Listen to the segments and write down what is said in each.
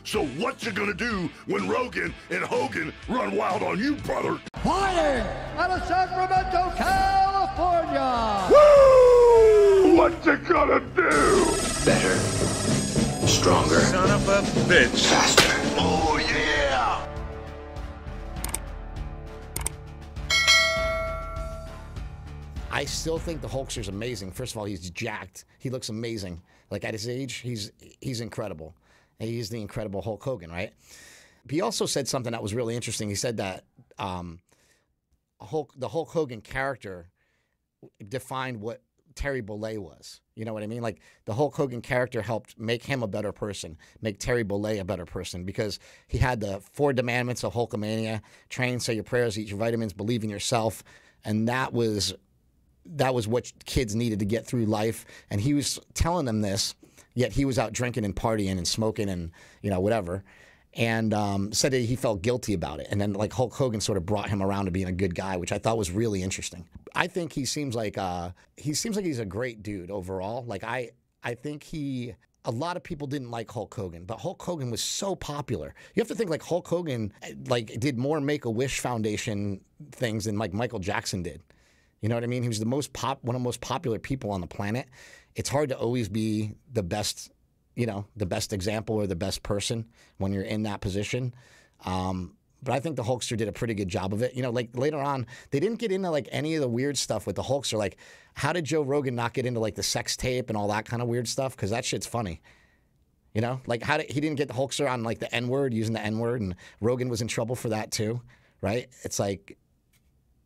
So what you gonna do when Rogan and Hogan run wild on you, brother? Fighting out of Sacramento, California! Woo! What you gonna do? Better. Stronger. Son of a bitch. Faster. Oh, yeah! I still think the Hulkster's amazing. First of all, he's jacked. He looks amazing. Like, at his age, he's incredible. And he's the incredible Hulk Hogan, right? But he also said something that was really interesting. He said that the Hulk Hogan character defined what Terry Bollea was. You know what I mean? Like, the Hulk Hogan character helped make him a better person, make Terry Bollea a better person, because he had the 4 commandments of Hulkamania: train, say your prayers, eat your vitamins, believe in yourself. And that was what kids needed to get through life. And he was telling them this, yet he was out drinking and partying and smoking and, you know, whatever. And said that he felt guilty about it. And then, like, Hulk Hogan sort of brought him around to being a good guy, which I thought was really interesting. I think he seems like he's a great dude overall. Like, I think a lot of people didn't like Hulk Hogan, but Hulk Hogan was so popular. You have to think, like, Hulk Hogan, like, did more Make-A-Wish Foundation things than, like, Michael Jackson did. You know what I mean? He was one of the most popular people on the planet. It's hard to always be the best, you know, the best example or the best person when you're in that position. But I think the Hulkster did a pretty good job of it. You know, like, later on, they didn't get into, like, any of the weird stuff with the Hulkster. Like, how did Joe Rogan not get into, like, the sex tape and all that kind of weird stuff? Because that shit's funny. You know? Like, he didn't get the Hulkster on, like, the N-word, using the N-word, and Rogan was in trouble for that too, right? It's like,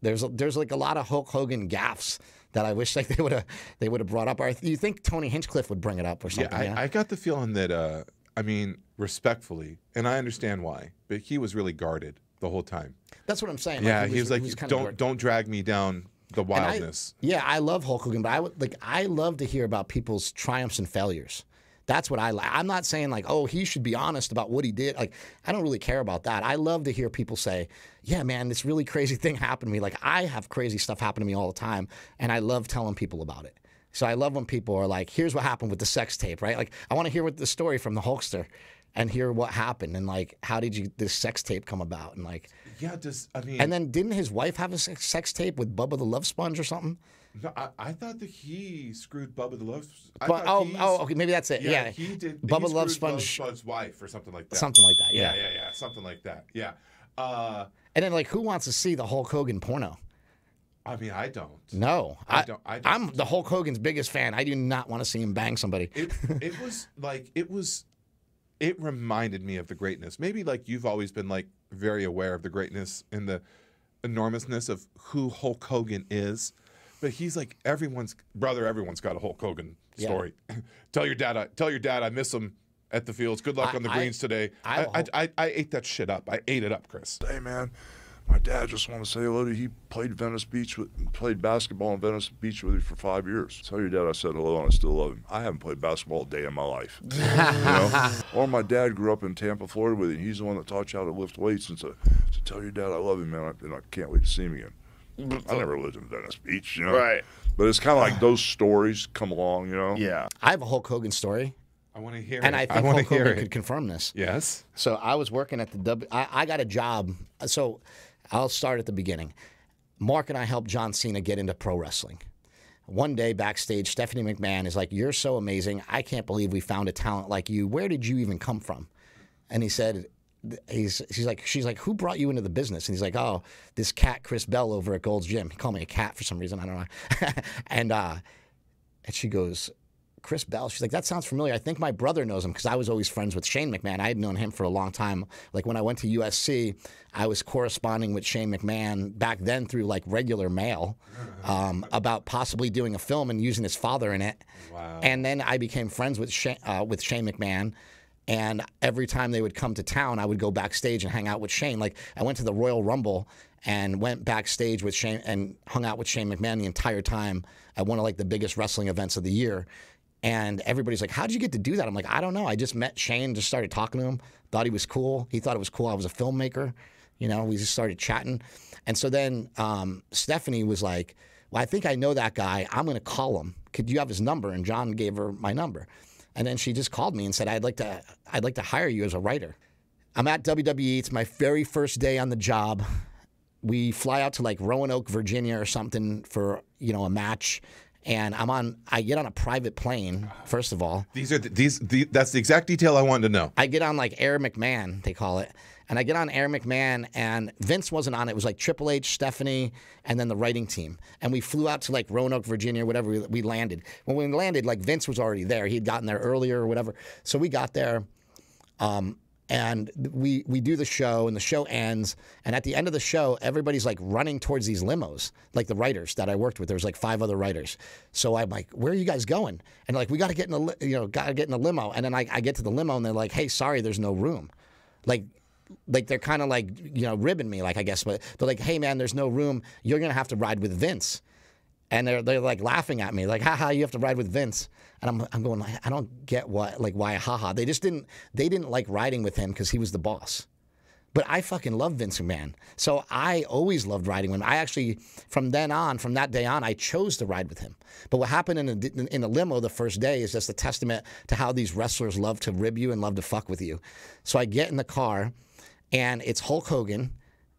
there's like a lot of Hulk Hogan gaffes that I wish, like, they would have brought up. Or you think Tony Hinchcliffe would bring it up or something? Yeah, I got the feeling that, I mean, respectfully, and I understand why, but he was really guarded the whole time. That's what I'm saying. Yeah, he was like, don't drag me down the wildness. I love Hulk Hogan, but I love to hear about people's triumphs and failures. That's what I like. I'm not saying, like, oh, he should be honest about what he did. Like, I don't really care about that. I love to hear people say, yeah, man, this really crazy thing happened to me. Like, I have crazy stuff happen to me all the time, and I love telling people about it. So I love when people are like, here's what happened with the sex tape, right? Like, I want to hear what the story from the Hulkster and hear what happened, and, like, how did this sex tape come about, and, like, yeah, and then didn't his wife have a sex tape with Bubba the Love Sponge or something? No, I thought that he screwed Bubba the Love. Okay, maybe that's it. Yeah, he did. Bubba the Love Sponge's wife or something like that. Something like that. Yeah, something like that. Yeah. And then, like, who wants to see the Hulk Hogan porno? I mean, I don't. No, I don't. I'm the Hulk Hogan's biggest fan. I do not want to see him bang somebody. It was like it reminded me of the greatness. Maybe, like, you've always been, like, very aware of the greatness and the enormousness of who Hulk Hogan is. But he's like everyone's brother. Everyone's got a Hulk Hogan story. Yeah. Tell your dad I miss him at the fields. Good luck on the greens today. I ate that shit up. I ate it up, Chris. Hey, man, my dad just wanted to say hello to you. He played played basketball in Venice Beach with you for 5 years. Tell your dad I said hello and I still love him. I haven't played basketball a day in my life. You know? Or my dad grew up in Tampa, Florida with you, and he's the one that taught you how to lift weights. And so tell your dad I love him, man, and I can't wait to see him again. I never lived in Venice Beach, you know. Right. But it's kind of like those stories come along, you know. Yeah. I have a Hulk Hogan story. I want to hear it. And I think Hulk Hogan could confirm this. Yes. So I was working at the I got a job. So I'll start at the beginning. Mark and I helped John Cena get into pro wrestling. One day backstage, Stephanie McMahon is like, "You're so amazing. I can't believe we found a talent like you. Where did you even come from?" And he said, she's like, "Who brought you into the business?" And he's like, "Oh, this cat, Chris Bell, over at Gold's Gym." He called me a cat for some reason. I don't know. and she goes, "Chris Bell." She's like, "That sounds familiar. I think my brother knows him," because I was always friends with Shane McMahon. I had known him for a long time. Like, when I went to USC, I was corresponding with Shane McMahon back then through, like, regular mail about possibly doing a film and using his father in it. Wow. And then I became friends with Shane McMahon. And every time they would come to town, I would go backstage and hang out with Shane. Like, I went to the Royal Rumble and went backstage with Shane and hung out with Shane McMahon the entire time at one of, like, the biggest wrestling events of the year. And everybody's like, "How'd you get to do that?" I'm like, "I don't know. I just met Shane, just started talking to him, thought he was cool. He thought it was cool. I was a filmmaker. You know, we just started chatting." And so then Stephanie was like, "Well, I think I know that guy. I'm going to call him. Could you have his number?" And John gave her my number. And then she just called me and said, I'd like to hire you as a writer. I'm at WWE. It's my very first day on the job. We fly out to like Roanoke, Virginia or something for, a match. And I get on a private plane, first of all. That's the exact detail I wanted to know. I get on like Air McMahon, they call it. And I get on Air McMahon, and Vince wasn't on it. It was like Triple H, Stephanie, and then the writing team. And we flew out to like Roanoke, Virginia, whatever. We landed. When we landed, like Vince was already there. He had gotten there earlier or whatever. So we got there, and we do the show, and the show ends. And at the end of the show, everybody's like running towards these limos, like the writers that I worked with. There was like 5 other writers. So I'm like, "Where are you guys going?" And like, "We got to get in a limo." And then I get to the limo, and they're like, "Hey, sorry, there's no room." Like they're kind of like, ribbing me, like, I guess, but they're like, "Hey man, there's no room. You're going to have to ride with Vince." And they're like laughing at me, like, "Haha, you have to ride with Vince." And I'm going, I don't get why haha. They didn't like riding with him because he was the boss. But I fucking love Vince McMahon. So I always loved riding with him. I actually, from that day on, I chose to ride with him. But what happened in the limo the first day is just a testament to how these wrestlers love to rib you and love to fuck with you. So I get in the car, and it's Hulk Hogan,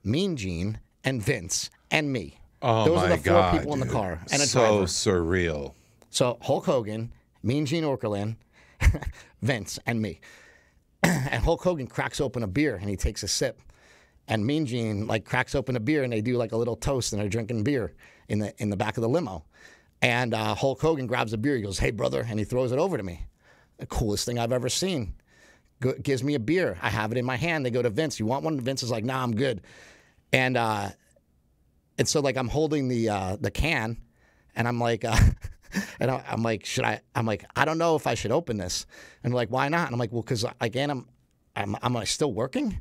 Mean Gene, and Vince, and me. Oh, Those are the 4 God, people in the car. And a so driver. surreal. So Hulk Hogan, Mean Gene Okerlund, Vince, and me. And Hulk Hogan cracks open a beer, and he takes a sip. And Mean Gene like cracks open a beer, and they do like a little toast, and they're drinking beer in the back of the limo. And Hulk Hogan grabs a beer. He goes, "Hey, brother," and he throws it over to me. The coolest thing I've ever seen. Gives me a beer. I have it in my hand. They go to Vince. "You want one?" Vince is like, "Nah, I'm good." And so like I'm holding the can, and I'm like, and I'm like, should I? I'm like, I don't know if I should open this. And they're like, "Why not?" And I'm like, "Well, because again, am I still working?"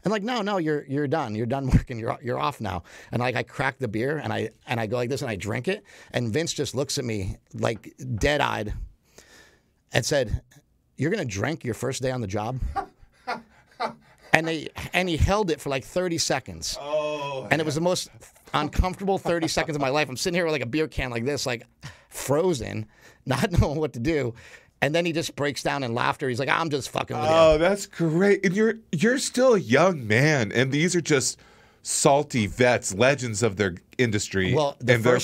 And like, no, you're done. You're done working. You're off now. And like I crack the beer, and I go like this, and I drink it. And Vince just looks at me like dead-eyed and said, "You're gonna drink your first day on the job?" And he held it for like 30 seconds. Oh. And it was the most uncomfortable 30 seconds of my life. I'm sitting here with like a beer can like this, like frozen, not knowing what to do. And then he just breaks down in laughter. He's like, "I'm just fucking with you." Oh, that's great. And you're still a young man, and these are just salty vets, legends of their industry. Well, they're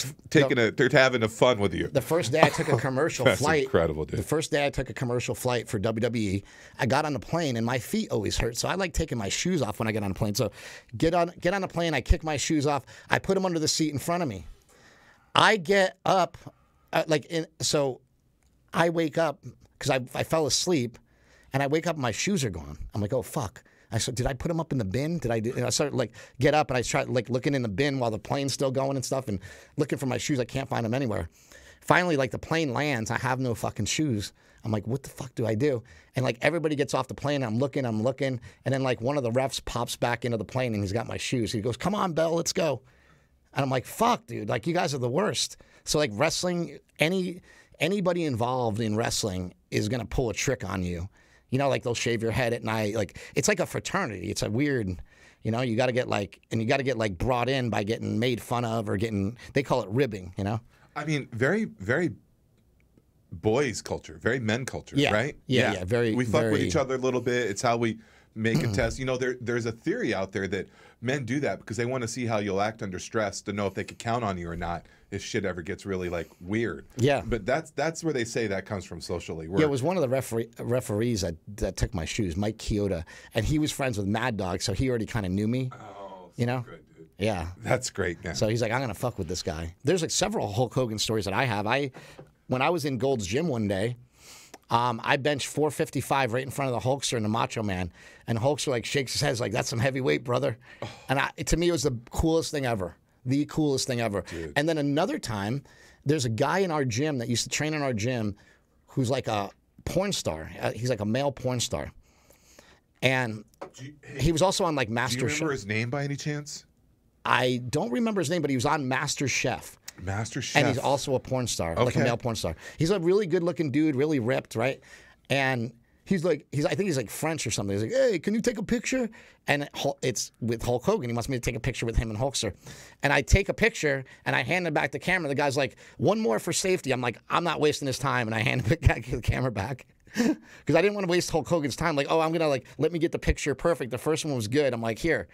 having a fun with you. The first day I took a commercial That's flight. Incredible, dude. The first day I took a commercial flight for WWE, I got on the plane and my feet always hurt. So I like taking my shoes off when I get on the plane. So get on the plane, I kick my shoes off, I put them under the seat in front of me. I get up, so I wake up because I fell asleep, and I wake up and my shoes are gone. I'm like, "Oh fuck." I said, "Did I put them up in the bin? I started like get up, and I tried like looking in the bin while the plane's still going and stuff, and looking for my shoes. I can't find them anywhere. Finally, like the plane lands, I have no fucking shoes. I'm like, what the fuck do I do? And like everybody gets off the plane. I'm looking, and then like one of the refs pops back into the plane, and he's got my shoes. He goes, "Come on, Bell, let's go." And I'm like, "Fuck, dude! Like you guys are the worst." So like wrestling, anybody involved in wrestling is gonna pull a trick on you. Like they'll shave your head at night. Like it's like a fraternity. It's a weird, you got to get like brought in by getting made fun of or they call it ribbing, I mean, very, very boys culture, very men culture, right? Yeah. Very. We fuck with very... each other a little bit. It's how we make a test. There's a theory out there that men do that because they want to see how you'll act under stress to know if they could count on you or not if shit ever gets really like weird. Yeah. But that's where they say that comes from socially. Yeah, it was one of the referees that took my shoes, Mike Chioda, and he was friends with Mad Dog, so he already kind of knew me. Oh, Good, dude. Yeah. That's great, man. So he's like, "I'm gonna fuck with this guy." There's like several Hulk Hogan stories that I have. When I was in Gold's Gym one day, I benched 455 right in front of the Hulkster and the Macho Man, and Hulkster like shakes his head like, "That's some heavy weight, brother." And to me, it was the coolest thing ever. The coolest thing ever. Dude. And then another time, there's a guy in our gym that used to train in our gym who's like a porn star. He's like a male porn star. And he was also on like Master Do you Chef. remember his name by any chance? I don't remember his name, but he was on Master Chef. Master Chef. And he's also a porn star, like a male porn star. He's a really good-looking dude, really ripped, right? And I think he's like French or something. He's like, "Hey, can you take a picture?" And it's with Hulk Hogan. He wants me to take a picture with him and Hulkster. And I take a picture, and I hand it back the camera. The guy's like, "One more for safety." I'm like, "I'm not wasting his time." And I hand the camera back. Because I didn't want to waste Hulk Hogan's time. Like, oh, I'm gonna like let me get the picture perfect. The first one was good. I'm like, here.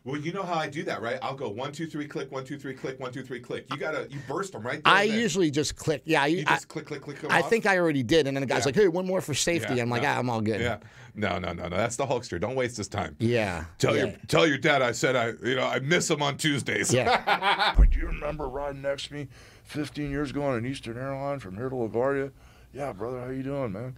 Well, you know how I do that, right? I'll go 1, 2, 3, click, 1, 2, 3, click, 1, 2, 3, click. You burst them right there. I usually just click. Yeah, you just click them I off? think I already did, and then the guy's Yeah. like, hey, one more for safety. Yeah, I'm like, I'm all good. Yeah. No. That's the Hulkster. Don't waste his time. Yeah. Tell yeah. your dad I said I miss him on Tuesdays. Yeah. But do you remember riding next to me 15 years ago on an Eastern airline from here to LaGuardia? Yeah, brother, how you doing, man?